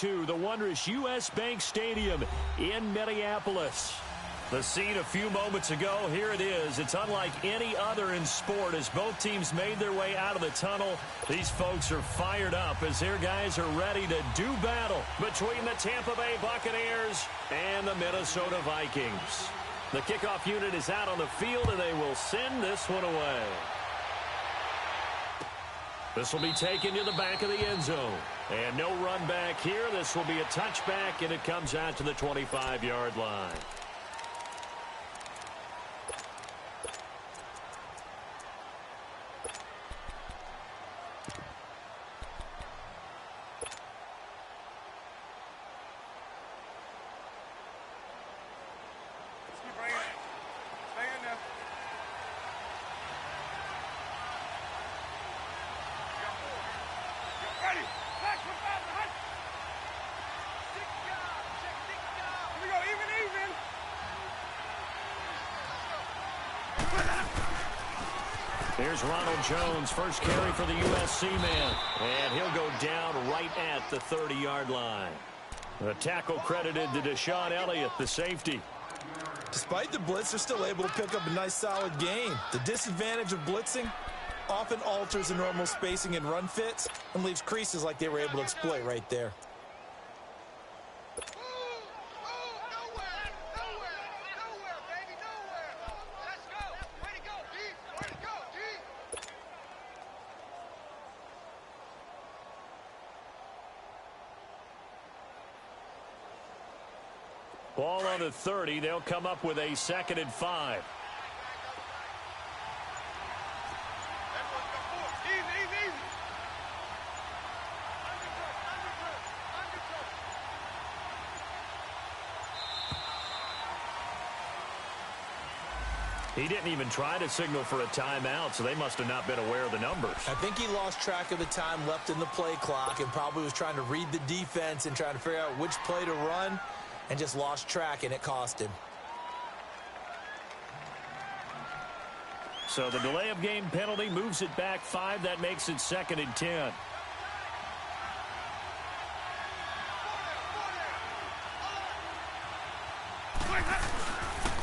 to the wondrous U.S. Bank Stadium in Minneapolis. The scene a few moments ago, here it is. It's unlike any other in sport as both teams made their way out of the tunnel. These folks are fired up as their guys are ready to do battle between the Tampa Bay Buccaneers and the Minnesota Vikings. The kickoff unit is out on the field, and they will send this one away. This will be taken to the back of the end zone. And no run back here. This will be a touchback, and it comes out to the 25-yard line. Here's Ronald Jones, first carry for the USC man. And he'll go down right at the 30-yard line. The tackle credited to Deshaun Elliott, the safety. Despite the blitz, they're still able to pick up a nice solid gain. The disadvantage of blitzing often alters the normal spacing and run fits and leaves creases like they were able to exploit right there. Ball on the 30. They'll come up with a 2nd and 5. He didn't even try to signal for a timeout, so they must have not been aware of the numbers. I think he lost track of the time left in the play clock and probably was trying to read the defense and trying to figure out which play to run. And just lost track, and it cost him. So the delay of game penalty moves it back 5. That makes it 2nd and 10.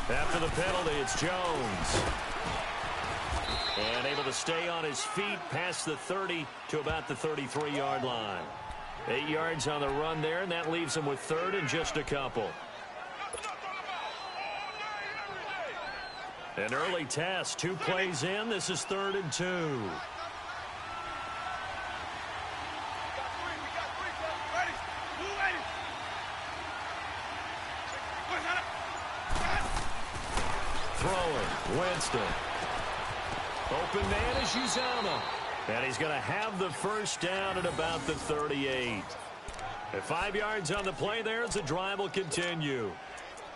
After the penalty, it's Jones. And able to stay on his feet past the 30 to about the 33-yard line. 8 yards on the run there, and that leaves him with 3rd and just a couple. An early test, 2 plays in. This is 3rd and 2. Throwing, Winston. Open man is Uzama. And he's going to have the first down at about the 38. At 5 yards on the play there as the drive will continue.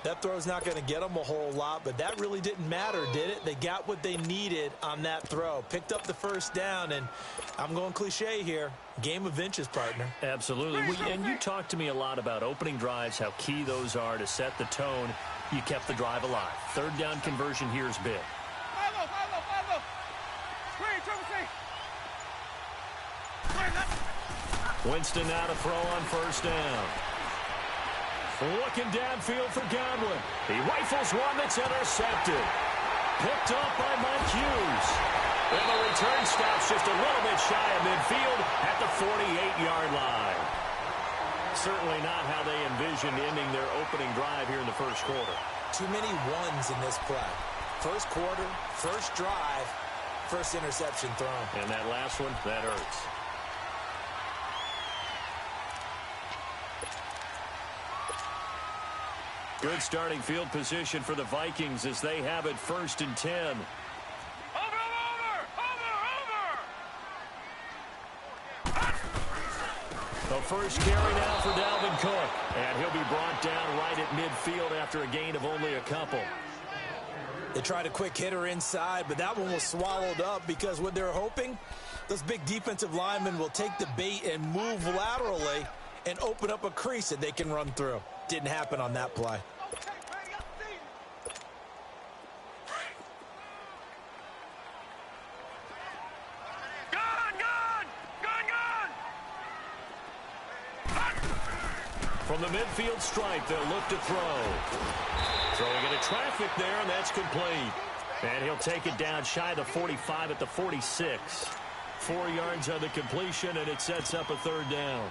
That throw's not going to get them a whole lot, but that really didn't matter, did it? They got what they needed on that throw. Picked up the first down, and I'm going cliche here. Game of inches, partner. Absolutely. And you talked to me a lot about opening drives, how key those are to set the tone. You kept the drive alive. 3rd down conversion here is big. Winston now to throw on first down. Looking downfield for Godwin. He rifles one that's intercepted. Picked off by Mike Hughes. And the return stops just a little bit shy of midfield at the 48-yard line. Certainly not how they envisioned ending their opening drive here in the first quarter. Too many ones in this play. First quarter, first drive, first interception thrown. And that last one, that hurts. Good starting field position for the Vikings as they have it 1st and 10. The first carry now for Dalvin Cook. And he'll be brought down right at midfield after a gain of only a couple. They tried a quick hitter inside, but that one was swallowed up because what they're hoping, those big defensive linemen will take the bait and move laterally and open up a crease that they can run through. Didn't happen on that play. From the midfield stripe, they'll look to throw. Throwing into traffic there, and that's complete. And he'll take it down shy of the 45 at the 46. 4 yards on the completion, and it sets up a third down.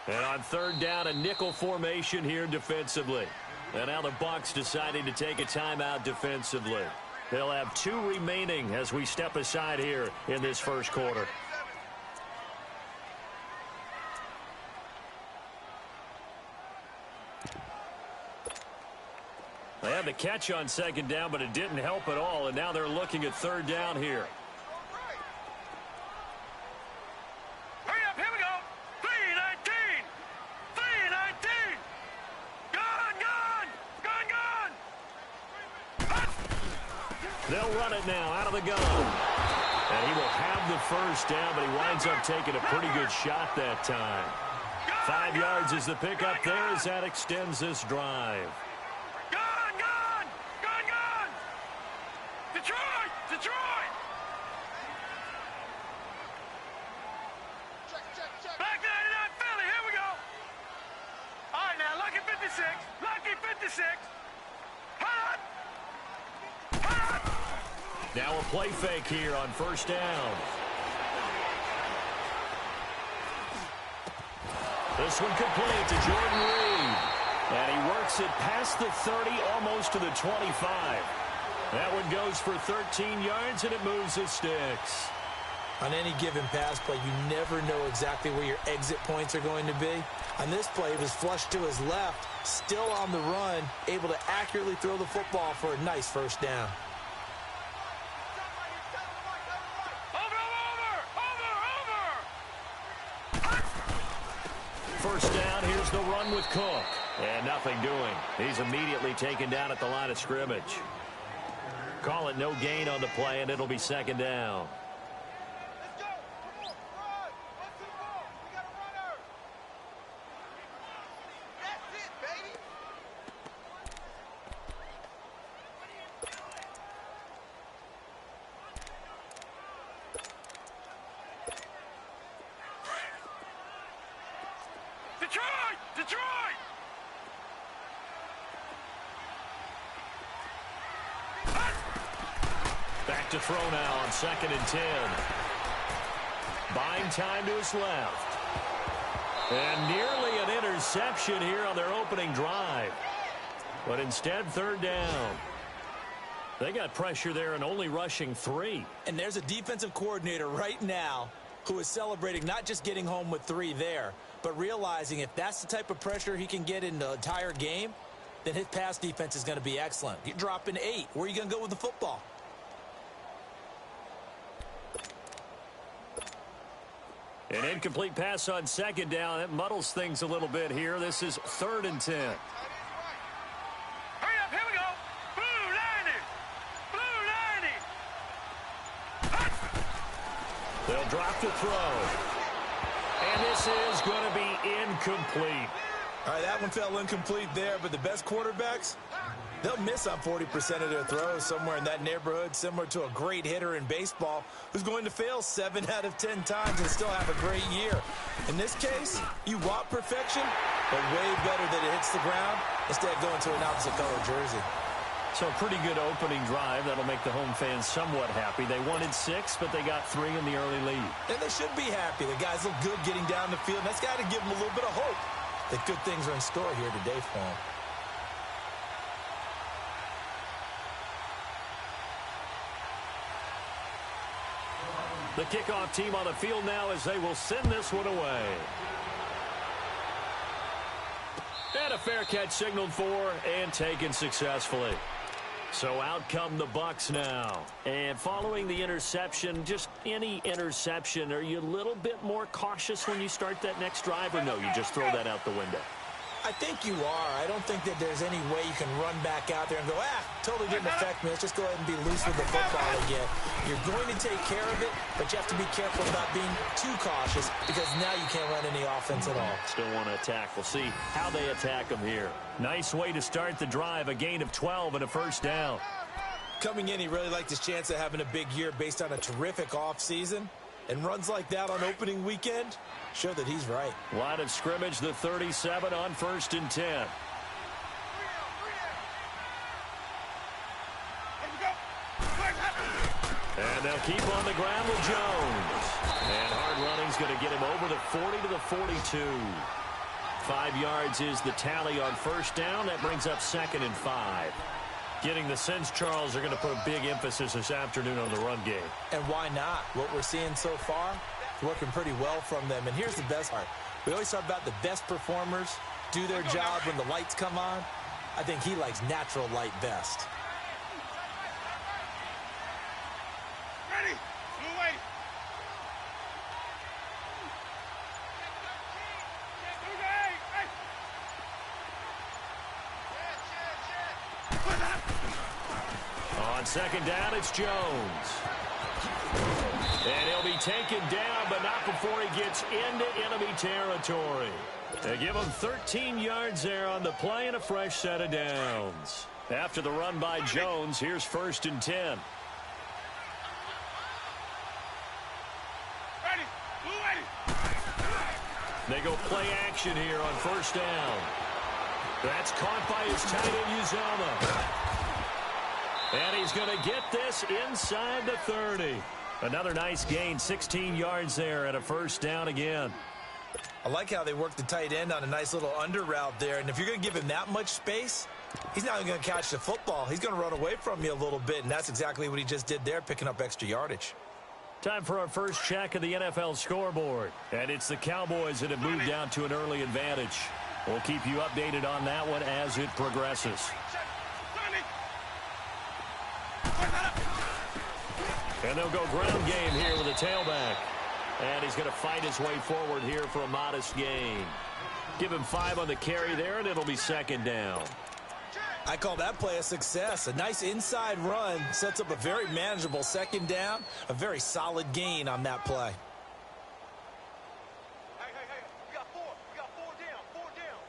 And on third down, a nickel formation here defensively. And now the Bucs deciding to take a timeout defensively. They'll have 2 remaining as we step aside here in this first quarter. They had the catch on second down, but it didn't help at all. And now they're looking at third down here. They'll run it now out of the gun. And he will have the first down, but he winds up taking a pretty good shot that time. 5 yards is the pickup there as that extends this drive. Detroit! Detroit! Back 99 Philly, here we go. All right, now, lucky 56. Lucky 56. Hot! Now a play fake here on first down. This one complete to Jordan Reed. And he works it past the 30, almost to the 25. That one goes for 13 yards, and it moves the sticks. On any given pass play, you never know exactly where your exit points are going to be. On this play, he was flushed to his left, still on the run, able to accurately throw the football for a nice first down. First down, here's the run with Cook. And nothing doing. He's immediately taken down at the line of scrimmage. Call it no gain on the play, and it'll be second down. Detroit! Detroit! Back to throw now on 2nd and 10. Buying time to his left. And nearly an interception here on their opening drive. But instead, third down. They got pressure there and only rushing 3. And there's a defensive coordinator right now who is celebrating not just getting home with 3 there, but realizing if that's the type of pressure he can get in the entire game, then his pass defense is going to be excellent. You're dropping 8. Where are you going to go with the football? An incomplete pass on second down. That muddles things a little bit here. This is 3rd and 10. Hurry up, here we go. Blue 90. Blue 90. They'll drop the throw. And this is going to be incomplete. All right, that one fell incomplete there, but the best quarterbacks, they'll miss on 40% of their throws, somewhere in that neighborhood, similar to a great hitter in baseball who's going to fail 7 out of 10 times and still have a great year. In this case, you want perfection, but way better that it hits the ground instead of going to an opposite color jersey. So a pretty good opening drive. That'll make the home fans somewhat happy. They wanted 6, but they got 3 in the early lead. And they should be happy. The guys look good getting down the field. That's got to give them a little bit of hope that good things are in store here today for them. The kickoff team on the field now as they will send this one away. And a fair catch signaled for and taken successfully. So out come the Bucs now. And following the interception, just any interception, are you a little bit more cautious when you start that next drive, or no, you just throw that out the window? I think you are. I don't think that there's any way you can run back out there and go, totally didn't affect me. Let's just go ahead and be loose with the football again. You're going to take care of it, but you have to be careful about being too cautious because now you can't run any offense at all. Still want to attack. We'll see how they attack them here. Nice way to start the drive. A gain of 12 and a first down. Coming in, he really liked his chance of having a big year based on a terrific offseason. And runs like that on opening weekend show that he's right. Line of scrimmage, the 37 on 1st and 10. And they'll keep on the ground with Jones. And hard running's going to get him over the 40 to the 42. 5 yards is the tally on first down. That brings up 2nd and 5. Getting the sense Charles are going to put a big emphasis this afternoon on the run game. And why not? What we're seeing so far is working pretty well from them. And here's the best part. We always talk about the best performers do their job when the lights come on. I think he likes natural light best. Ready? Blue way. On 2nd down, it's Jones. And he'll be taken down, but not before he gets into enemy territory. They give him 13 yards there on the play and a fresh set of downs. After the run by Jones, here's 1st and 10. Ready? Blue ready. They go play action here on 1st down. That's caught by his tight end, Uzama. And he's going to get this inside the 30. Another nice gain, 16 yards there and a first down again. I like how they work the tight end on a nice little under route there. And if you're going to give him that much space, he's not going to catch the football. He's going to run away from you a little bit, and that's exactly what he just did there, picking up extra yardage. Time for our first check of the NFL scoreboard. And it's the Cowboys that have moved down to an early advantage. We'll keep you updated on that one as it progresses. And they'll go ground game here with a tailback. And he's going to fight his way forward here for a modest gain. Give him 5 on the carry there, and it'll be 2nd down. I call that play a success. A nice inside run sets up a very manageable 2nd down. A very solid gain on that play. Hey, we got 4. We got 4 down. 4 down.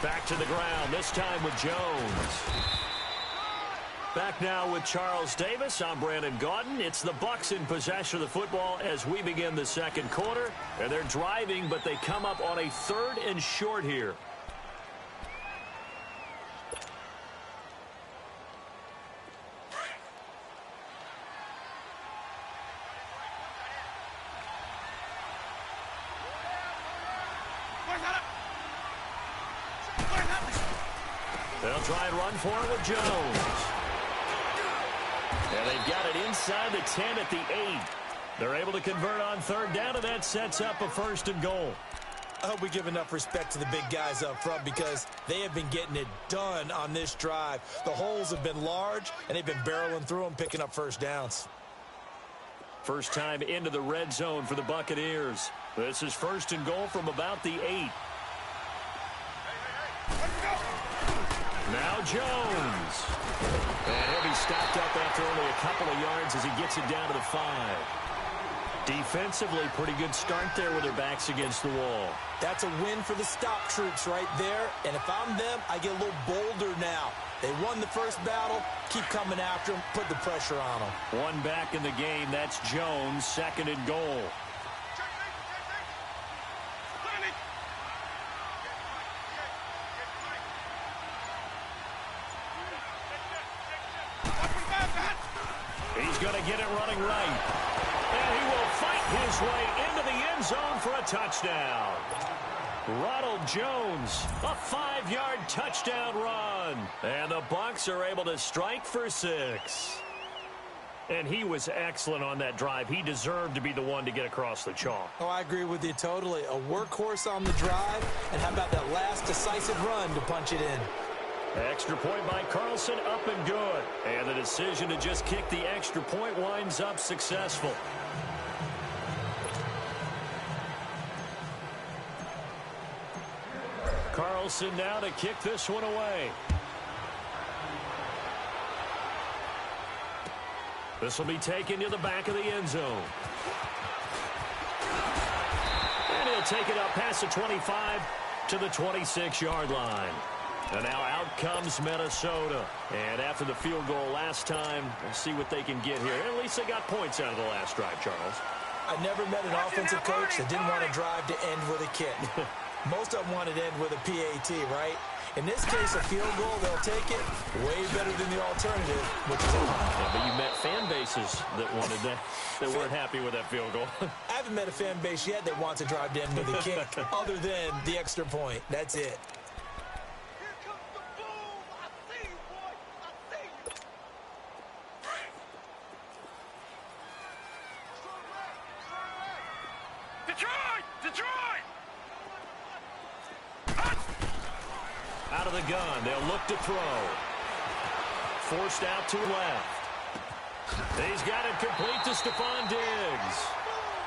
Back to the ground, this time with Jones. Back now with Charles Davis. I'm Brandon Gaudin. It's the Bucs in possession of the football as we begin the 2nd quarter. And they're driving, but they come up on a 3rd and short here. They'll try and run for it with Jones. And they've got it inside the 10 at the 8. They're able to convert on 3rd down, and that sets up a 1st and goal. I hope we give enough respect to the big guys up front because they have been getting it done on this drive. The holes have been large, and they've been barreling through them, picking up first downs. First time into the red zone for the Buccaneers. This is 1st and goal from about the 8. Now Jones. And he'll be stopped up after only a couple of yards as he gets it down to the 5. Defensively, pretty good start there with their backs against the wall. That's a win for the stop troops right there. And if I'm them, I get a little bolder now. They won the first battle. Keep coming after them. Put the pressure on them. One back in the game. That's Jones, 2nd and goal. He's going to get it running right. And he will fight his way into the end zone for a touchdown. Ronald Jones, a 5-yard touchdown run. And the Bucs are able to strike for 6. And he was excellent on that drive. He deserved to be the one to get across the chalk. Oh, I agree with you totally. A workhorse on the drive. And how about that last decisive run to punch it in? Extra point by Carlson, up and good. And the decision to just kick the extra point winds up successful. Carlson now to kick this one away. This will be taken to the back of the end zone. And he'll take it up past the 25 to the 26-yard line. And now out comes Minnesota. And after the field goal last time, we'll see what they can get here. At least they got points out of the last drive, Charles. I never met an offensive coach that didn't want to drive to end with a kick. Most of them wanted to end with a PAT, right? In this case, a field goal, they'll take it way better than the alternative, which is a punt. Yeah, but you met fan bases that wanted that, that weren't happy with that field goal. I haven't met a fan base yet that wants to drive to end with a kick other than the extra point. That's it. Here comes the boom. I see you, boy. I see you. Detroit! Detroit! Out of the gun, they'll look to throw. Forced out to left. He's got it complete to Stephon Diggs.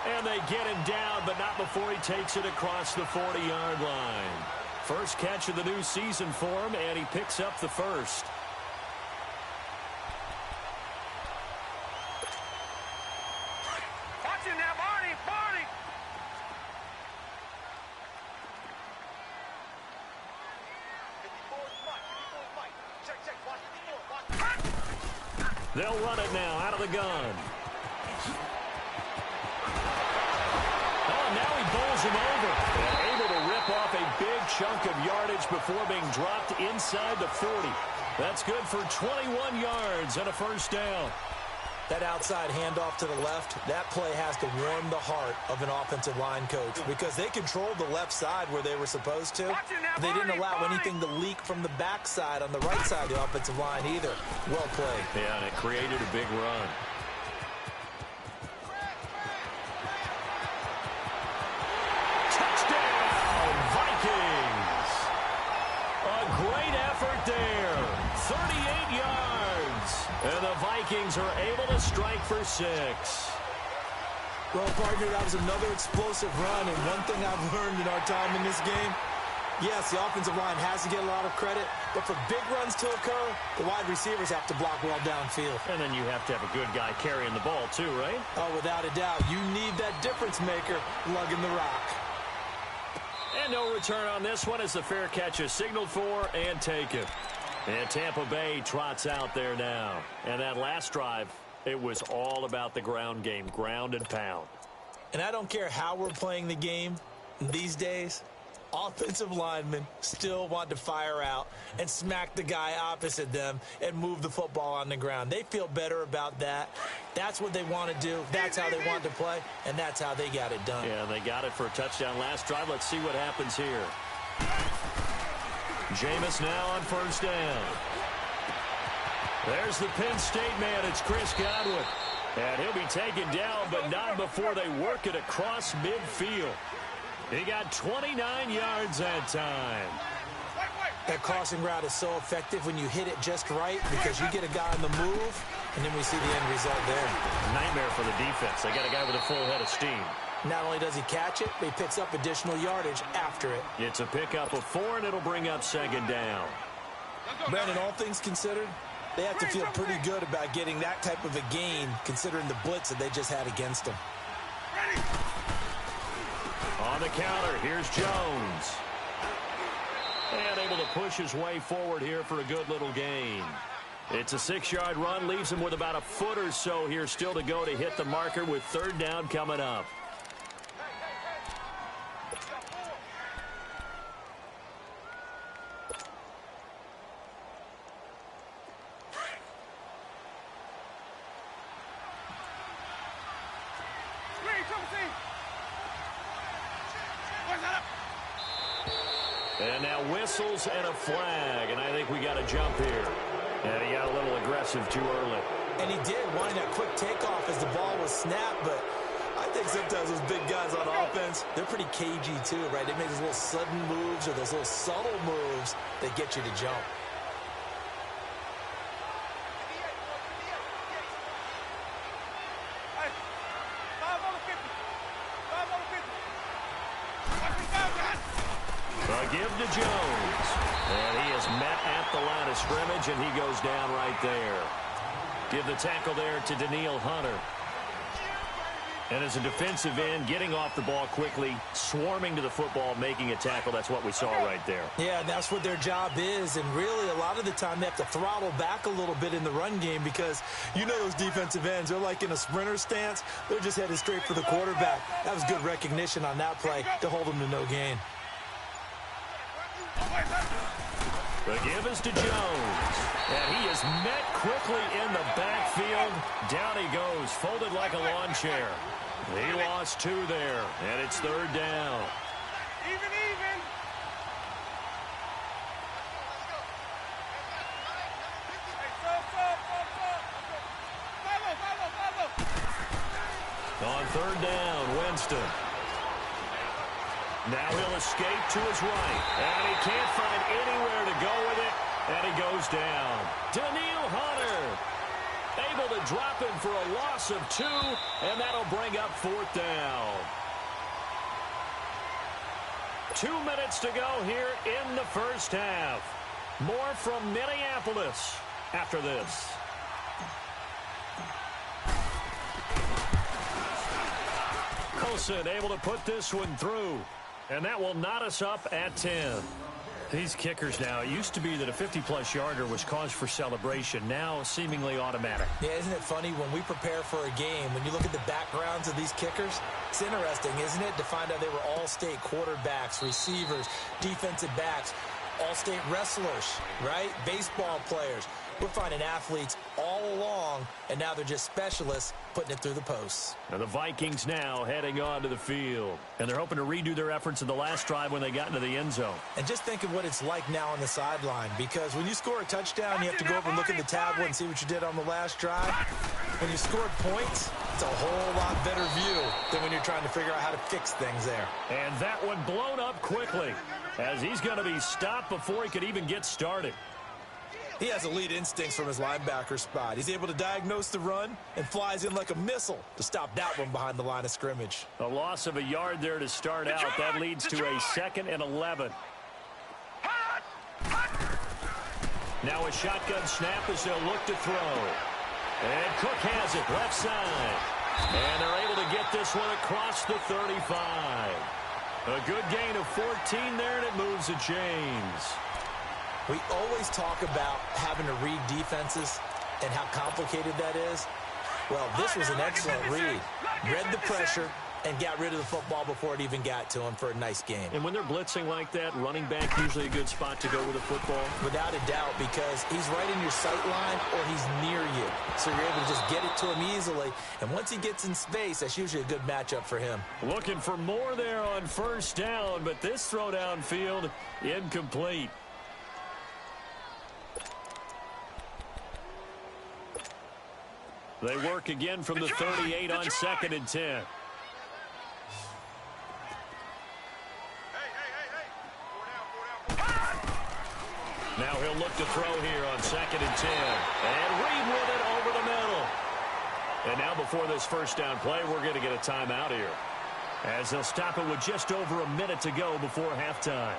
And they get him down, but not before he takes it across the 40-yard line. First catch of the new season for him, and he picks up the first. Watch him now, Barney! Barney! They'll run it now out of the gun. Oh, now he bowls him over. And able to rip off a big chunk of yardage before being dropped inside the 40. That's good for 21 yards and a first down. That outside handoff to the left, that play has to warm the heart of an offensive line coach because they controlled the left side where they were supposed to. They didn't allow anything to leak from the backside on the right side of the offensive line either. Well played. Yeah, and it created a big run. Touchdown, Vikings! A great effort there. 38 yards. And the Vikings are able to strike for 6. Well, partner, that was another explosive run, and one thing I've learned in our time in this game, yes, the offensive line has to get a lot of credit, but for big runs to occur, the wide receivers have to block well downfield. And then you have to have a good guy carrying the ball too, right? Oh, without a doubt. You need that difference maker lugging the rock. And no return on this one as the fair catch is signaled for and taken. And Tampa Bay trots out there now. And that last drive, it was all about the ground game, ground and pound. And I don't care how we're playing the game these days, offensive linemen still want to fire out and smack the guy opposite them and move the football on the ground. They feel better about that. That's what they want to do. That's how they want to play, and that's how they got it done. Yeah, they got it for a touchdown last drive. Let's see what happens here. Jameis now on first down. There's the Penn State man. It's Chris Godwin. And he'll be taken down, but not before they work it across midfield. He got 29 yards that time. That crossing route is so effective when you hit it just right because you get a guy on the move, and then we see the end result there. Nightmare for the defense. They got a guy with a full head of steam. Not only does he catch it, but he picks up additional yardage after it. It's a pickup of 4, and it'll bring up second down. Brandon, all things considered, they have to feel pretty good about getting that type of a gain considering the blitz that they just had against them. On the counter, here's Jones. And able to push his way forward here for a good little gain. It's a 6-yard run, leaves him with about a foot or so here still to go to hit the marker with third down coming up. And now whistles and a flag, and I think we got a jump here. And he got a little aggressive too early. And he did, wanting that quick takeoff as the ball was snapped, but I think sometimes those big guys on offense, they're pretty cagey too, right? They make those little sudden moves or those little subtle moves that get you to jump. give to Jones. And he is met at the line of scrimmage, and he goes down right there. Give the tackle there to Daniil Hunter. And as a defensive end, getting off the ball quickly, swarming to the football, making a tackle, that's what we saw right there. Yeah, and that's what their job is. And really, a lot of the time, they have to throttle back a little bit in the run game because you know those defensive ends, they're like in a sprinter stance. They're just headed straight for the quarterback. That was good recognition on that play to hold them to no gain. The give is to Jones. And he is met quickly in the backfield. Down he goes, folded like a lawn chair. He lost 2 there, and it's 3rd down. Even. On 3rd down, Winston. Now he'll escape to his right, and he can't find anywhere to go with it, and he goes down. Daniil Hunter able to drop him for a loss of 2, and that'll bring up 4th down. 2 minutes to go here in the first half. More from Minneapolis after this. Colson able to put this one through, and that will knot us up at 10. These kickers now, it used to be that a 50-plus yarder was cause for celebration. Now seemingly automatic. Yeah, isn't it funny when we prepare for a game, when you look at the backgrounds of these kickers, it's interesting, isn't it, to find out they were all-state quarterbacks, receivers, defensive backs, all-state wrestlers, right? Baseball players. We're finding athletes all along, and now they're just specialists putting it through the posts. And the Vikings now heading onto the field. And they're hoping to redo their efforts in the last drive when they got into the end zone. And just think of what it's like now on the sideline, because when you score a touchdown, you have to go over and look at the tablet and see what you did on the last drive. When you scored points, it's a whole lot better view than when you're trying to figure out how to fix things there. And that one blown up quickly, as he's going to be stopped before he could even get started. He has elite instincts from his linebacker spot. He's able to diagnose the run and flies in like a missile to stop that one behind the line of scrimmage. A loss of a yard there to start out. That leads to a 2nd and 11. Now a shotgun snap as they'll look to throw. And Cook has it left side. And they're able to get this one across the 35. A good gain of 14 there, and it moves the chains. We always talk about having to read defenses and how complicated that is. Well, this was an excellent read. Read the pressure and got rid of the football before it even got to him for a nice game. And when they're blitzing like that, running back usually a good spot to go with the football? Without a doubt, because he's right in your sight line or he's near you. So you're able to just get it to him easily. And once he gets in space, that's usually a good matchup for him. Looking for more there on 1st down, but this throw downfield incomplete. They work again from the 38 on 2nd and 10. Now he'll look to throw here on 2nd and 10. And Reed with it over the middle. And now before this 1st down play, we're going to get a timeout here, as they'll stop it with just over a minute to go before halftime.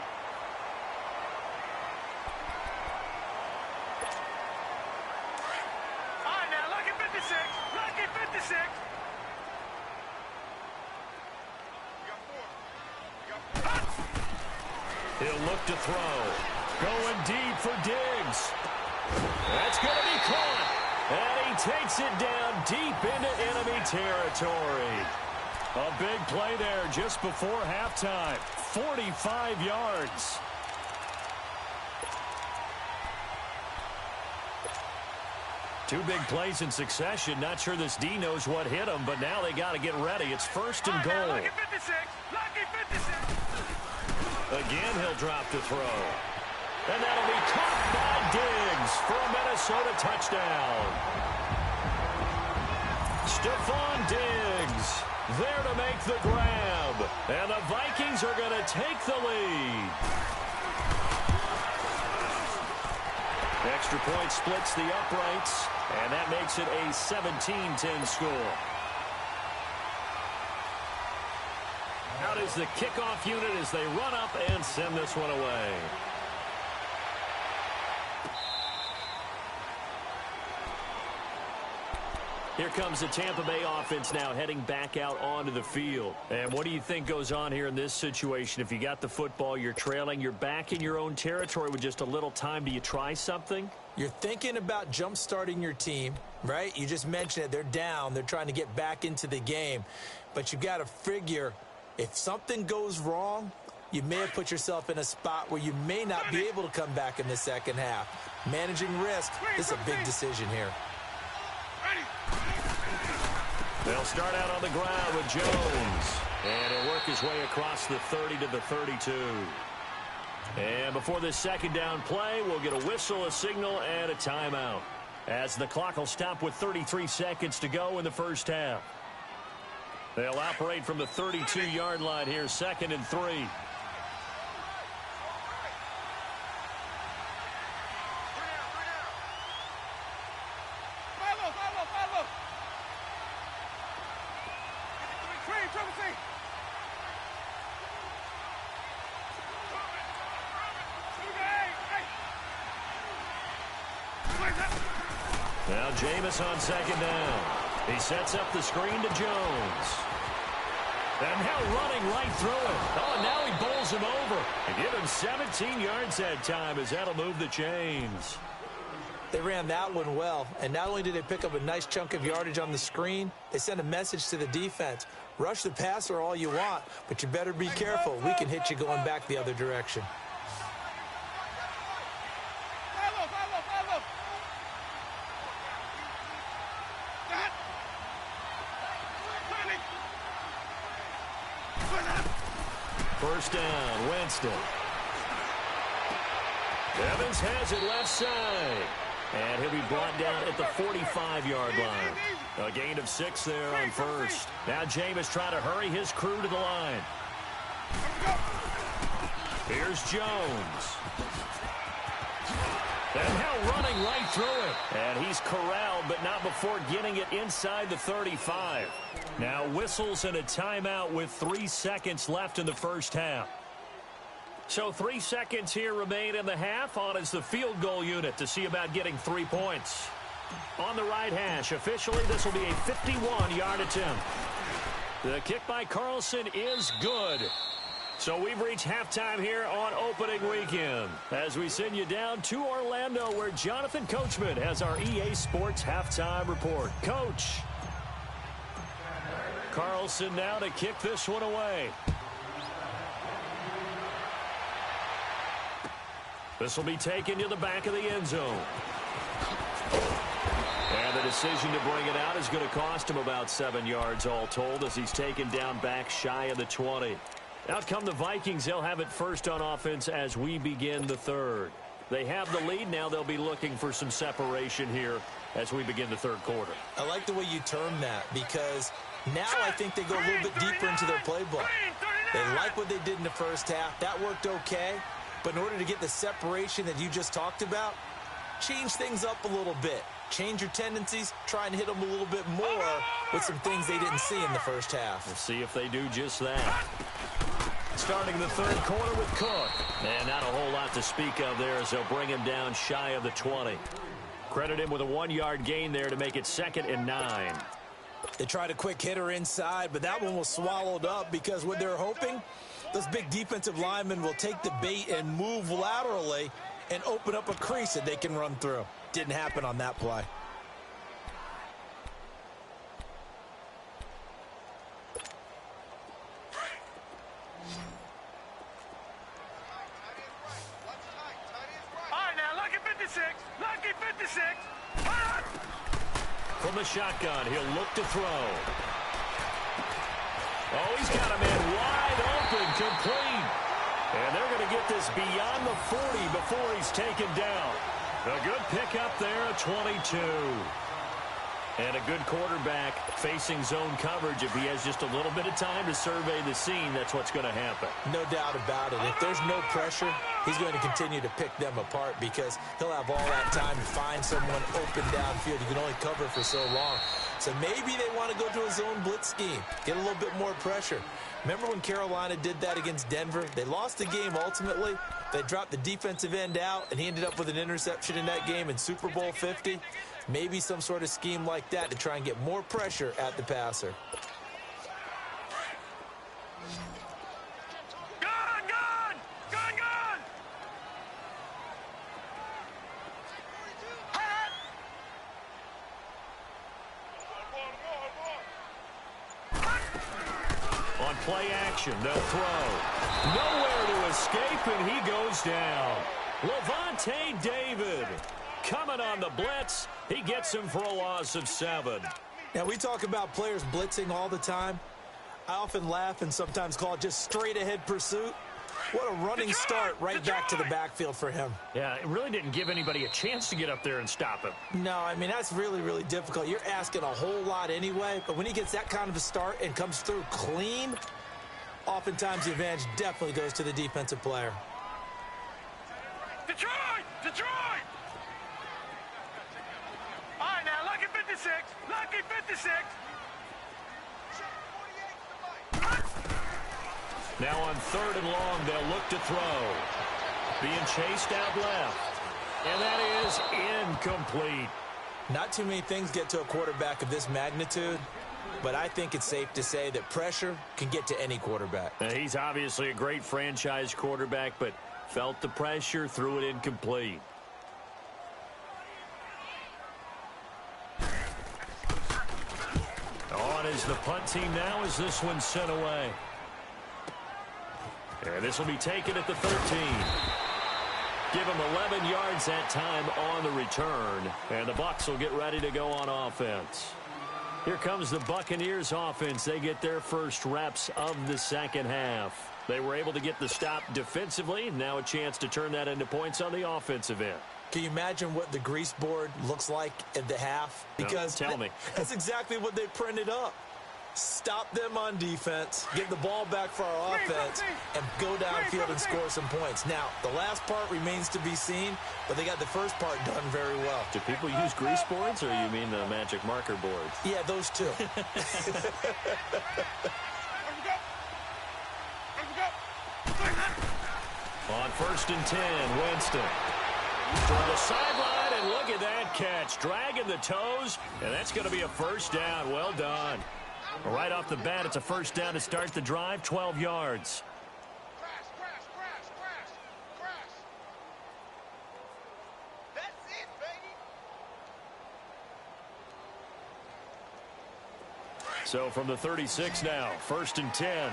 He'll look to throw. Going deep for Diggs. That's going to be caught. And he takes it down deep into enemy territory. A big play there just before halftime. 45 yards. Two big plays in succession. Not sure this D knows what hit him, but now they got to get ready. It's 1st and goal. Lucky 56. Lucky 56. Again, he'll drop to throw. And that'll be caught by Diggs for a Minnesota touchdown. Stephon Diggs there to make the grab. And the Vikings are going to take the lead. Extra point splits the uprights, and that makes it a 17-10 score. out is the kickoff unit as they run up and send this one away. Here comes the Tampa Bay offense now heading back out onto the field. And what do you think goes on here in this situation? If you got the football, you're trailing, you're back in your own territory with just a little time. Do you try something? You're thinking about jump-starting your team, right? You just mentioned it. They're down. They're trying to get back into the game. But you've got to figure if something goes wrong, you may have put yourself in a spot where you may not be able to come back in the second half. Managing risk, this is a big decision here. They'll start out on the ground with Jones. And he'll work his way across the 30 to the 32. And before this second down play, we'll get a whistle, a signal, and a timeout, as the clock will stop with 33 seconds to go in the first half. They'll operate from the 32-yard line here, 2nd and 3. Now Jameis on 2nd down. He sets up the screen to Jones. And now running right through it. Oh, and now he bowls him over. And give him 17 yards that time, as that'll move the chains. They ran that one well, and not only did they pick up a nice chunk of yardage on the screen, they sent a message to the defense. Rush the passer all you want, but you better be careful. We can hit you going back the other direction. First down, Winston. Evans has it left side. And he'll be brought down at the 45-yard line. A gain of 6 there on first. Now Jameis trying to hurry his crew to the line. Here's Jones. And now running right through it. And he's corralled, but not before getting it inside the 35. Now whistles and a timeout with 3 seconds left in the first half. So 3 seconds here remain in the half. On is the field goal unit to see about getting 3 points. On the right hash, officially this will be a 51-yard attempt. The kick by Carlson is good. So we've reached halftime here on opening weekend as we send you down to Orlando, where Jonathan Coachman has our EA Sports halftime report. Coach. Carlson now to kick this one away. This will be taken to the back of the end zone. And the decision to bring it out is going to cost him about 7 yards all told, as he's taken down back shy of the 20. Out come the Vikings. They'll have it first on offense as we begin the third. They have the lead. Now they'll be looking for some separation here as we begin the third quarter. I like the way you term that, because now I think they go a little bit deeper into their playbook. They like what they did in the first half. That worked okay. But in order to get the separation that you just talked about, change things up a little bit. Change your tendencies, try and hit them a little bit more with some things they didn't see in the first half. We'll see if they do just that. Starting the third quarter with Cook. And not a whole lot to speak of there, as they'll bring him down shy of the 20. Credit him with a 1-yard gain there to make it 2nd and 9. They tried a quick hitter inside, but that one was swallowed up, because what they're hoping, those big defensive linemen will take the bait and move laterally and open up a crease that they can run through. Didn't happen on that play. All right, now, lucky 56. Lucky 56. From the shotgun, he'll look to throw. Oh, he's got a man wide open, complete. And they're going to get this beyond the 40 before he's taken down. A good pickup there at 22. And a good quarterback facing zone coverage, if he has just a little bit of time to survey the scene, that's what's going to happen. No doubt about it. If there's no pressure, he's going to continue to pick them apart because he'll have all that time to find someone open downfield. You can only cover for so long. So maybe they want to go to a zone blitz scheme, get a little bit more pressure. Remember when Carolina did that against Denver? They lost the game ultimately. They dropped the defensive end out, and he ended up with an interception in that game in Super Bowl 50. Maybe some sort of scheme like that to try and get more pressure at the passer. Gun! On play action, they'll throw. Nowhere to escape, and he goes down. Levante David coming on the blitz. He gets him for a loss of 7. Now, we talk about players blitzing all the time. I often laugh and sometimes call it just straight-ahead pursuit. What a running start right back to the backfield for him. Yeah, it really didn't give anybody a chance to get up there and stop him. No, I mean, that's really, really difficult. You're asking a whole lot anyway, but when he gets that kind of a start and comes through clean, oftentimes the advantage definitely goes to the defensive player. Detroit! All right, now, lucky 56. Lucky 56. Now on 3rd and long, they'll look to throw. Being chased out left. And that is incomplete. Not too many things get to a quarterback of this magnitude, but I think it's safe to say that pressure can get to any quarterback. He's obviously a great franchise quarterback, but felt the pressure, threw it incomplete. On is the punt team now as this one's sent away. And this will be taken at the 13. Give him 11 yards that time on the return. And the Bucs will get ready to go on offense. Here comes the Buccaneers offense. They get their first reps of the second half. They were able to get the stop defensively. Now a chance to turn that into points on the offensive end. Can you imagine what the grease board looks like at the half? Because tell me. That's exactly what they printed up. Stop them on defense, get the ball back for our offense, and go downfield and score some points. Now, the last part remains to be seen, but they got the first part done very well. Do people use grease boards, or you mean the magic marker boards? Yeah, those two. On 1st and 10, Winston. Toward the sideline, and look at that catch. Dragging the toes, and that's going to be a first down. Well done. Right off the bat, it's a first down to start the drive, 12 yards. That's it, baby. So from the 36 now, 1st and 10.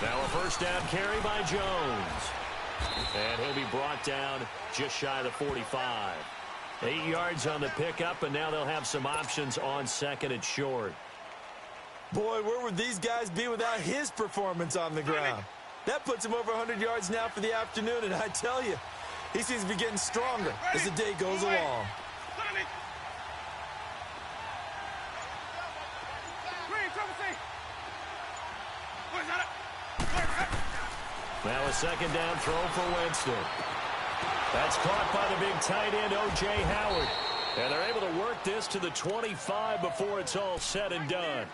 Now a first down carry by Jones. And he'll be brought down just shy of the 45. 8 yards on the pickup, and now they'll have some options on 2nd and short. Boy, where would these guys be without his performance on the ground? That puts him over 100 yards now for the afternoon, and I tell you, he seems to be getting stronger as the day goes along. Now a second down throw for Winston. That's caught by the big tight end, O.J. Howard. And they're able to work this to the 25 before it's all said and done.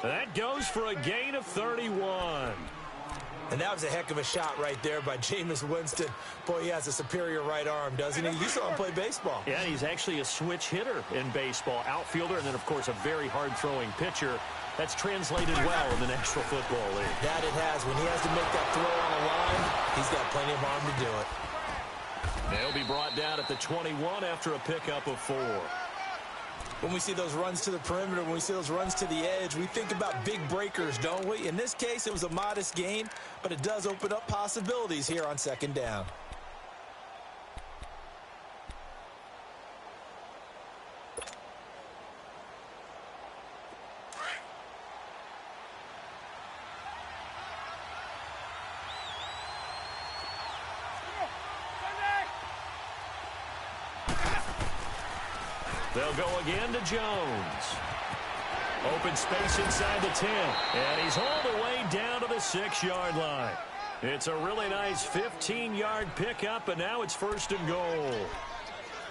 That goes for a gain of 31. And that was a heck of a shot right there by Jameis Winston. Boy, he has a superior right arm, doesn't he? You saw him play baseball. Yeah, he's actually a switch hitter in baseball. Outfielder, and then, of course, a very hard-throwing pitcher. That's translated well in the National Football League. That it has. When he has to make that throw on the line, he's got plenty of arm to do it. They'll be brought down at the 21 after a pickup of 4. When we see those runs to the perimeter, when we see those runs to the edge, we think about big breakers, don't we? In this case, it was a modest gain, but it does open up possibilities here on 2nd down. They'll go again to Jones. Open space inside the 10. And he's all the way down to the 6-yard line. It's a really nice 15-yard pickup, and now it's 1st and goal.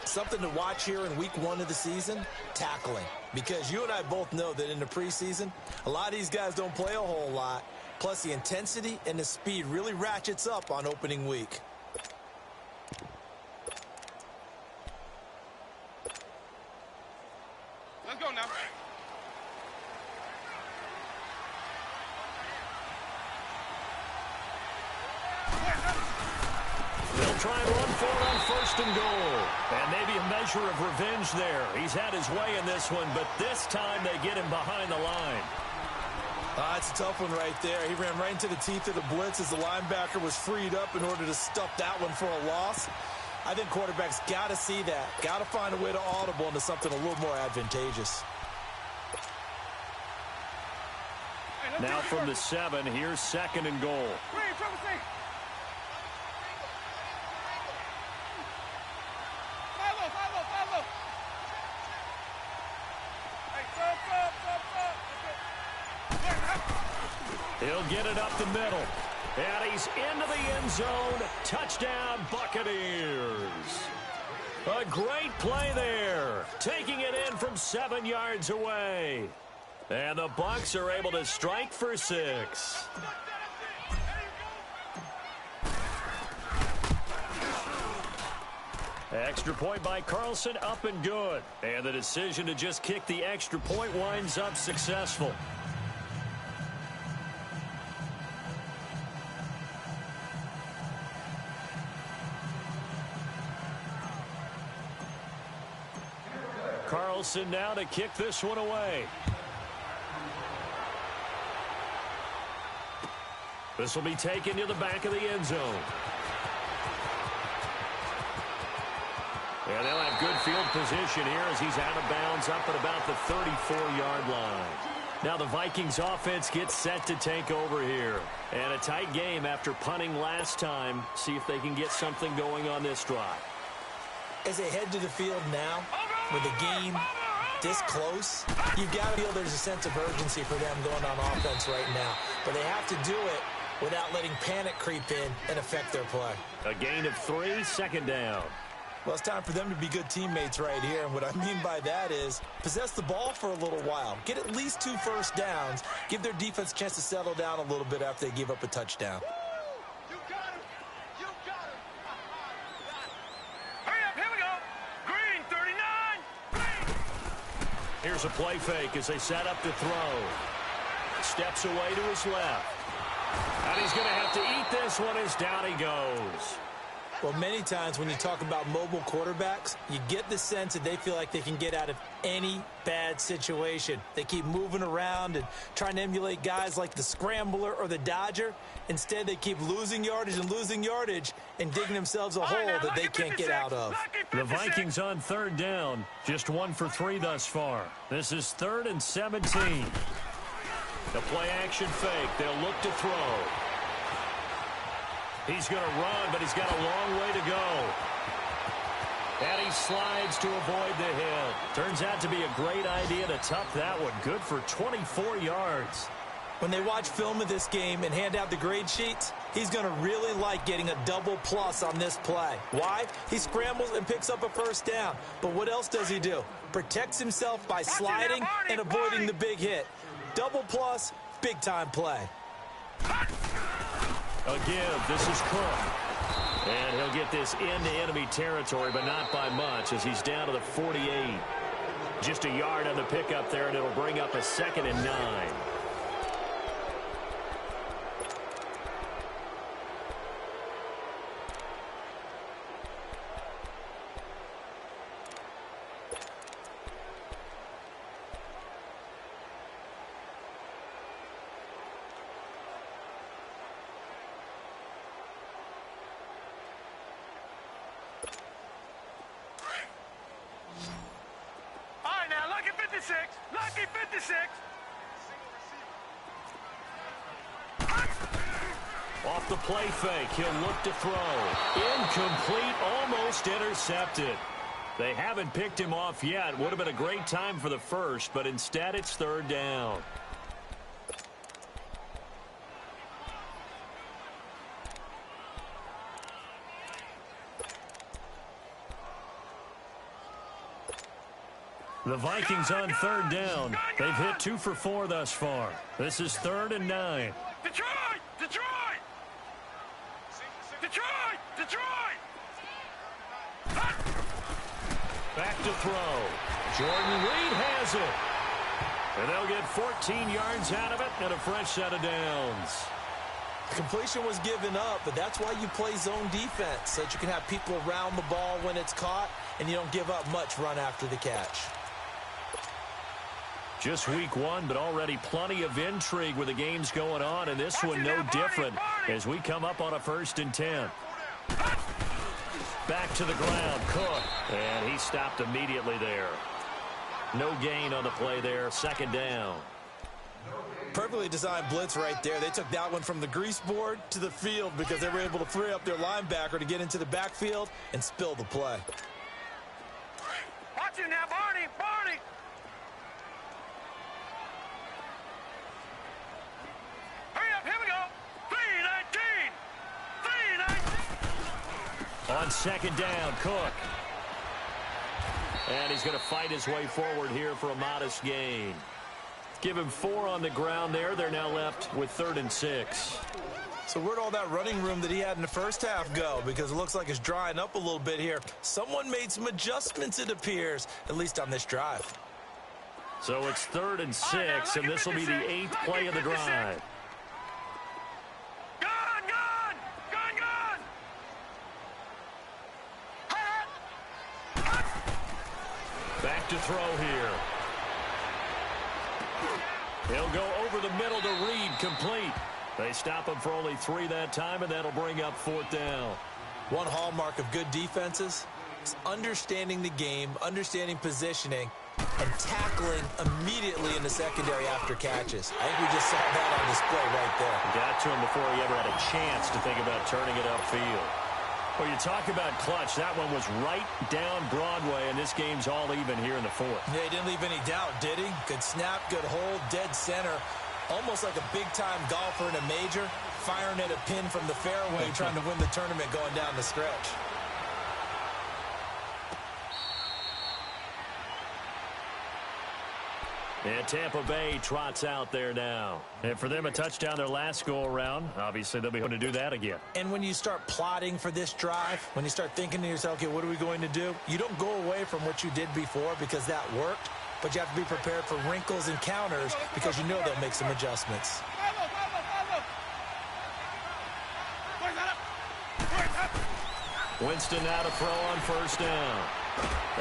Something to watch here in week 1 of the season, tackling. Because you and I both know that in the preseason, a lot of these guys don't play a whole lot. Plus, the intensity and the speed really ratchets up on opening week. Let's go now. They'll try and run for it on 1st and goal. And maybe a measure of revenge there. He's had his way in this one, but this time they get him behind the line. It's a tough one right there. He ran right into the teeth of the blitz as the linebacker was freed up in order to stuff that one for a loss. I think quarterbacks got to see that. Got to find a way to audible into something a little more advantageous. Now from the 7, here's 2nd and goal. He'll get it up the middle. And he's into the end zone. Touchdown, Buccaneers. A great play there. Taking it in from 7 yards away. And the Bucs are able to strike for 6. Extra point by Carlson, up and good. And the decision to just kick the extra point winds up successful. Carlson now to kick this one away. This will be taken to the back of the end zone. And they'll have good field position here as he's out of bounds up at about the 34-yard line. Now the Vikings offense gets set to take over here. And a tight game after punting last time. See if they can get something going on this drive. As they head to the field now, with the game this close, you've got to feel there's a sense of urgency for them going on offense right now. But they have to do it without letting panic creep in and affect their play. A gain of 3, 2nd down. Well, it's time for them to be good teammates right here. And what I mean by that is possess the ball for a little while. Get at least 2 first downs. Give their defense a chance to settle down a little bit after they give up a touchdown. You got him. You got him. Hurry up. Here we go. Green, 39. Green. Here's a play fake as they set up to throw. Steps away to his left. And he's going to have to eat this one as down he goes. Well, many times when you talk about mobile quarterbacks, you get the sense that they feel like they can get out of any bad situation. They keep moving around and trying to emulate guys like the Scrambler or the Dodger. Instead, they keep losing yardage and digging themselves a hole that they can't get out of. The Vikings on 3rd down, just 1 for 3 thus far. This is 3rd and 17. The play action fake. They'll look to throw. He's going to run, but he's got a long way to go. And he slides to avoid the hit. Turns out to be a great idea to tuck that one. Good for 24 yards. When they watch film of this game and hand out the grade sheets, he's going to really like getting a double plus on this play. Why? He scrambles and picks up a first down. But what else does he do? Protects himself by sliding and avoiding the big hit. Double plus, big-time play. A give. This is Cook. And he'll get this into enemy territory, but not by much as he's down to the 48. Just a yard on the pickup there, and it'll bring up a 2nd and 9. Lucky 56. Off the play fake, he'll look to throw. Incomplete, almost intercepted. They haven't picked him off yet. Would have been a great time for the first, but instead it's third down. The Vikings on third down. They've hit 2 for 4 thus far. This is 3rd and 9. Detroit! Detroit! Detroit! Detroit! Back to throw. Jordan Reed has it. And they'll get 14 yards out of it and a fresh set of downs. Completion was given up, but that's why you play zone defense, so that you can have people around the ball when it's caught, and you don't give up much run after the catch. Just week 1, but already plenty of intrigue with the games going on, and this one no different as we come up on a 1st and 10. Back to the ground, Cook, and he stopped immediately there. No gain on the play there, 2nd down. Perfectly designed blitz right there. They took that one from the grease board to the field because they were able to free up their linebacker to get into the backfield and spill the play. Watch you now, Barney! Barney! Hurry up, here we go! 3-19! 3-19! On 2nd down, Cook. And he's going to fight his way forward here for a modest gain. Give him 4 on the ground there. They're now left with 3rd and 6. So where'd all that running room that he had in the first half go? Because it looks like it's drying up a little bit here. Someone made some adjustments, it appears, at least on this drive. So it's 3rd and 6, and this will be the 8th play of the drive. Gun! Gun! Gun! Gun! Back to throw here. He'll go over the middle to Reed, complete. They stop him for only 3 that time, and that'll bring up 4th down. One hallmark of good defenses is understanding the game, understanding positioning, and tackling immediately in the secondary after catches. I think we just saw that on display right there. Got to him before he ever had a chance to think about turning it upfield. Well, you talk about clutch. That one was right down Broadway, and this game's all even here in the 4th. Yeah, he didn't leave any doubt, did he? Good snap, good hold, dead center. Almost like a big-time golfer in a major, firing at a pin from the fairway, trying to win the tournament going down the stretch. And Tampa Bay trots out there now. And for them, a touchdown their last go-around. Obviously, they'll be able to do that again. And when you start plotting for this drive, when you start thinking to yourself, okay, what are we going to do? You don't go away from what you did before because that worked, but you have to be prepared for wrinkles and counters because you know they'll make some adjustments. Winston now to throw on 1st down.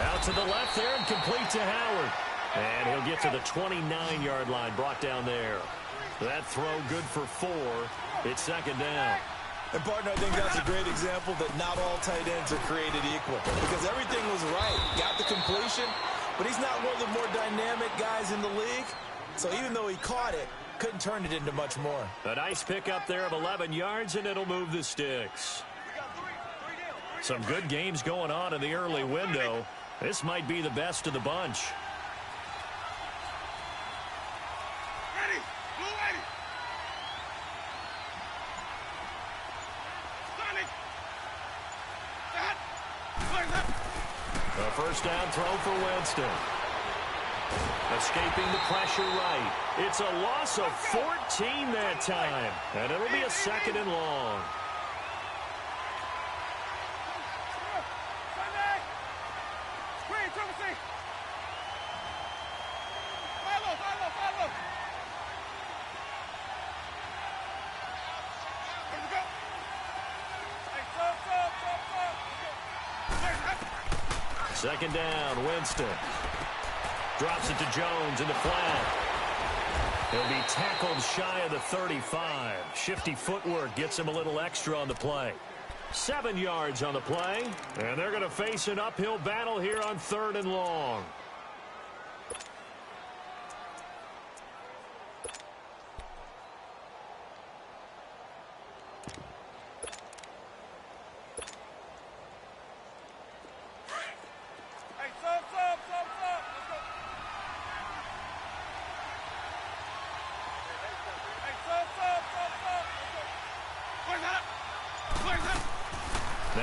Out to the left there and complete to Howard. And he'll get to the 29-yard line, brought down there. That throw good for 4. It's 2nd down. And, partner, I think that's a great example that not all tight ends are created equal because everything was right. Got the completion, but he's not one of the more dynamic guys in the league. So even though he caught it, couldn't turn it into much more. A nice pickup there of 11 yards, and it'll move the sticks. Some good games going on in the early window. This might be the best of the bunch. A 1st down throw for Winston. Escaping the pressure right. It's a loss of 14 that time. And it'll be a 2nd and long. Second down, Winston. Drops it to Jones in the flat. He'll be tackled shy of the 35. Shifty footwork gets him a little extra on the play. 7 yards on the play, and they're going to face an uphill battle here on 3rd and long.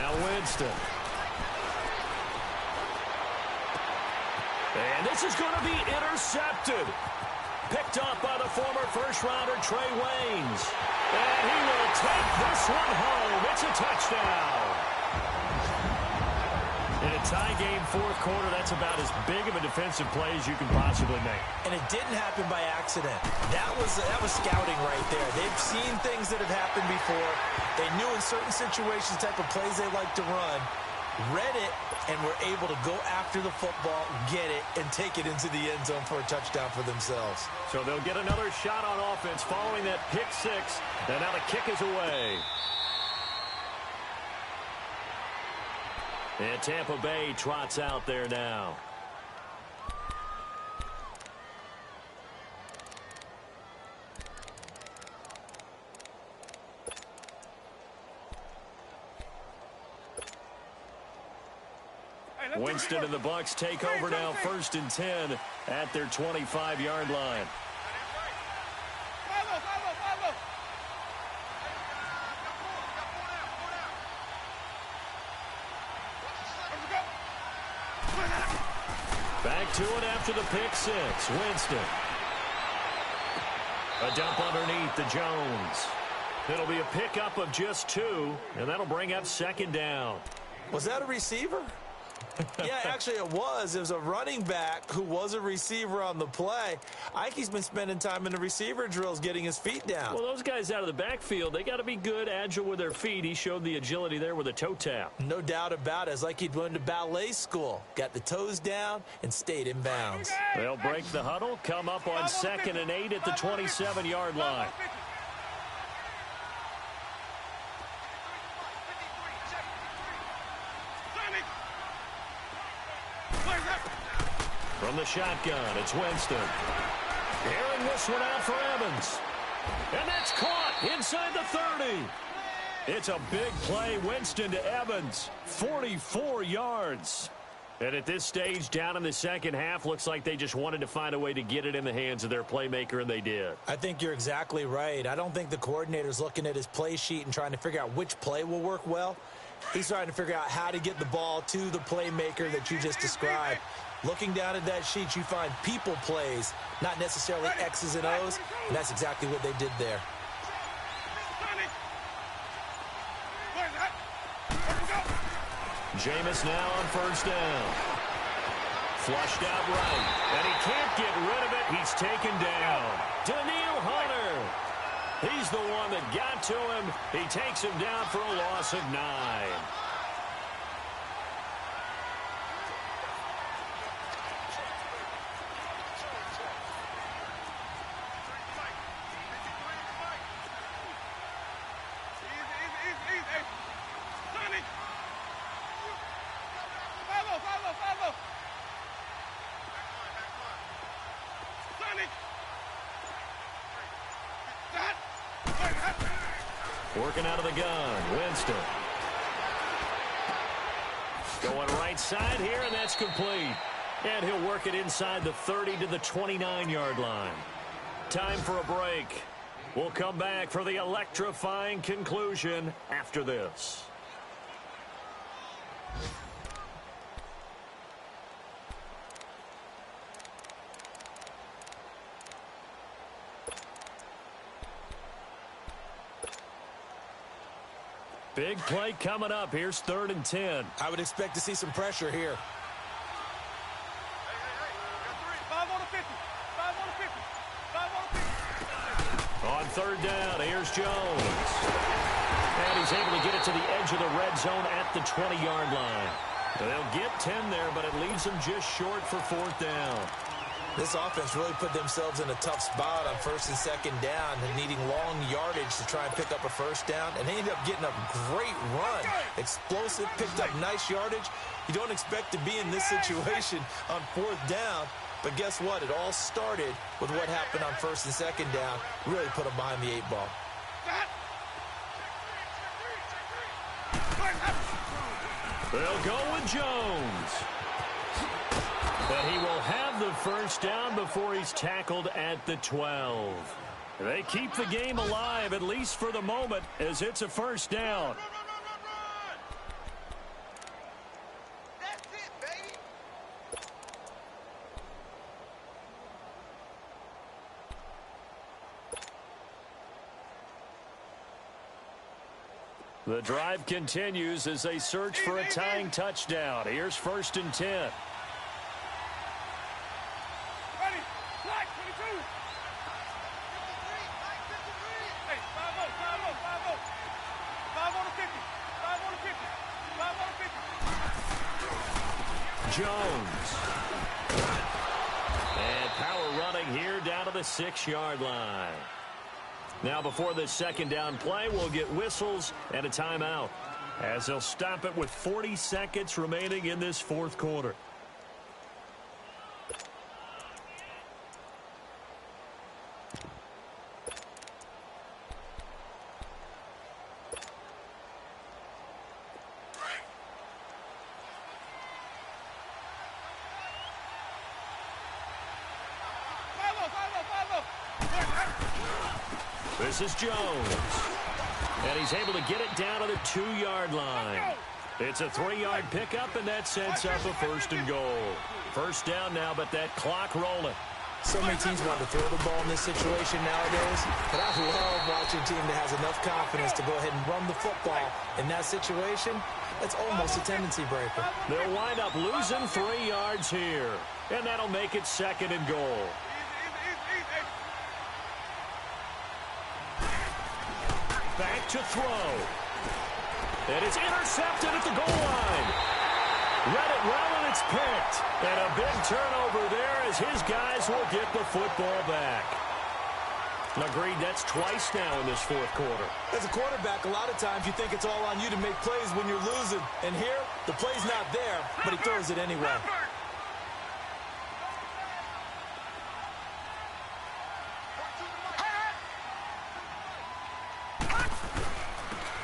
Now Winston. And this is going to be intercepted. Picked up by the former first-rounder Trey Waynes. And he will take this one home. It's a touchdown. In a tie game fourth quarter, that's about as big of a defensive play as you can possibly make. And it didn't happen by accident. That was scouting right there. They've seen things that have happened before. They knew in certain situations the type of plays they like to run, read it, and were able to go after the football, get it, and take it into the end zone for a touchdown for themselves. So they'll get another shot on offense following that pick six. And now the kick is away. And Tampa Bay trots out there now. Winston and the Bucs take over now, 1st and 10 at their 25-yard line. Back to it after the pick six. Winston. A dump underneath to Jones. It'll be a pickup of just 2, and that'll bring up 2nd down. Was that a receiver? Yeah, actually it was. It was a running back who was a receiver on the play. Ike's been spending time in the receiver drills getting his feet down. Well, those guys out of the backfield, they got to be good, agile with their feet. He showed the agility there with a toe tap. No doubt about it. It's like he'd went to ballet school. Got the toes down and stayed in bounds. They'll break the huddle, come up on 2nd and 8 at the 27-yard line. From the shotgun, it's Winston. Airing this one out for Evans. And that's caught inside the 30. It's a big play. Winston to Evans. 44 yards. And at this stage, down in the second half, looks like they just wanted to find a way to get it in the hands of their playmaker, and they did. I think you're exactly right. I don't think the coordinator's looking at his play sheet and trying to figure out which play will work well. He's trying to figure out how to get the ball to the playmaker that you just described. Looking down at that sheet, you find people plays, not necessarily X's and O's, and that's exactly what they did there. Jameis now on 1st down. Flushed out right, and he can't get rid of it. He's taken down. Daniil Hunter. He's the one that got to him. He takes him down for a loss of 9. Working out of the gun, Winston. Going right side here, and that's complete. And he'll work it inside the 30 to the 29-yard line. Time for a break. We'll come back for the electrifying conclusion after this. Big play coming up. Here's 3rd and 10. I would expect to see some pressure here. 5 on the 50. 5 on the 50. 5 on the 50. On 3rd down, here's Jones. And he's able to get it to the edge of the red zone at the 20-yard line. They'll get 10 there, but it leaves them just short for 4th down. This offense really put themselves in a tough spot on 1st and 2nd down and needing long yardage to try and pick up a 1st down. And they ended up getting a great run. Explosive, picked up nice yardage. You don't expect to be in this situation on 4th down. But guess what? It all started with what happened on 1st and 2nd down. Really put them behind the 8 ball. They'll go with Jones. But he will have the 1st down before he's tackled at the 12. They keep the game alive, at least for the moment, as it's a 1st down. The drive continues as they search for a tying touchdown. Here's 1st and 10. Ready. Black 22. Hey, 5-0, 5-0, 5-0. 5 on the 50. 5 on the 50. 5 on the 50. Jones. And power running here down to the 6-yard line. Now before this second down play, we'll get whistles and a timeout as they'll stop it with 40 seconds remaining in this fourth quarter. This is Jones. And he's able to get it down to the 2-yard line. It's a 3-yard pickup, and that sets up a 1st and goal. First down now, but that clock rolling. So many teams want to throw the ball in this situation nowadays, but I love watching a team that has enough confidence to go ahead and run the football. In that situation, that's almost a tendency breaker. They'll wind up losing 3 yards here, and that'll make it 2nd and goal. Back to throw. And it's intercepted at the goal line. Read it well, and it's picked. And a big turnover there as his guys will get the football back. Agreed, that's twice now in this fourth quarter. As a quarterback, a lot of times you think it's all on you to make plays when you're losing. And here, the play's not there, but he throws it anyway.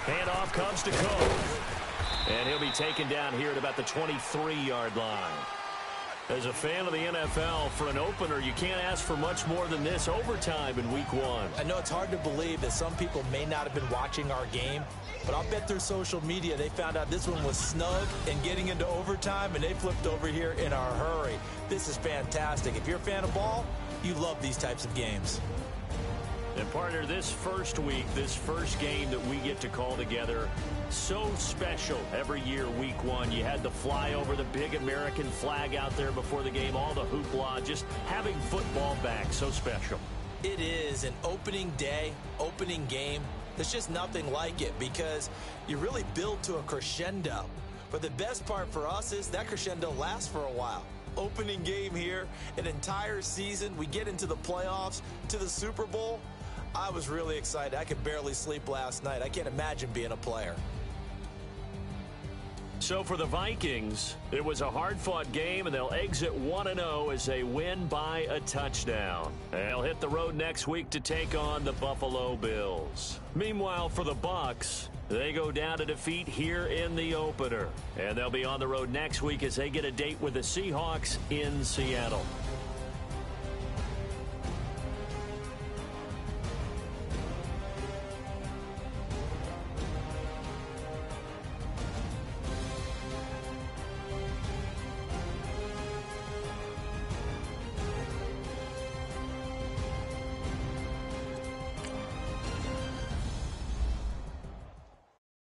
Handoff comes to Cove. And he'll be taken down here at about the 23-yard line. As a fan of the NFL, for an opener, you can't ask for much more than this overtime in Week 1. I know it's hard to believe that some people may not have been watching our game, but I'll bet through social media they found out this one was snug and getting into overtime, and they flipped over here in a hurry. This is fantastic. If you're a fan of ball, you love these types of games. And partner, this first week, this first game that we get to call together, so special every year, Week 1. You had the flyover, the big American flag out there before the game, all the hoopla, just having football back, so special. It is an opening day, opening game. There's just nothing like it because you really build to a crescendo. But the best part for us is that crescendo lasts for a while. Opening game here, an entire season, we get into the playoffs, to the Super Bowl. I was really excited. I could barely sleep last night. I can't imagine being a player. So for the Vikings, it was a hard-fought game, and they'll exit 1-0 as they win by a touchdown. They'll hit the road next week to take on the Buffalo Bills. Meanwhile, for the Bucs, they go down to defeat here in the opener. And they'll be on the road next week as they get a date with the Seahawks in Seattle.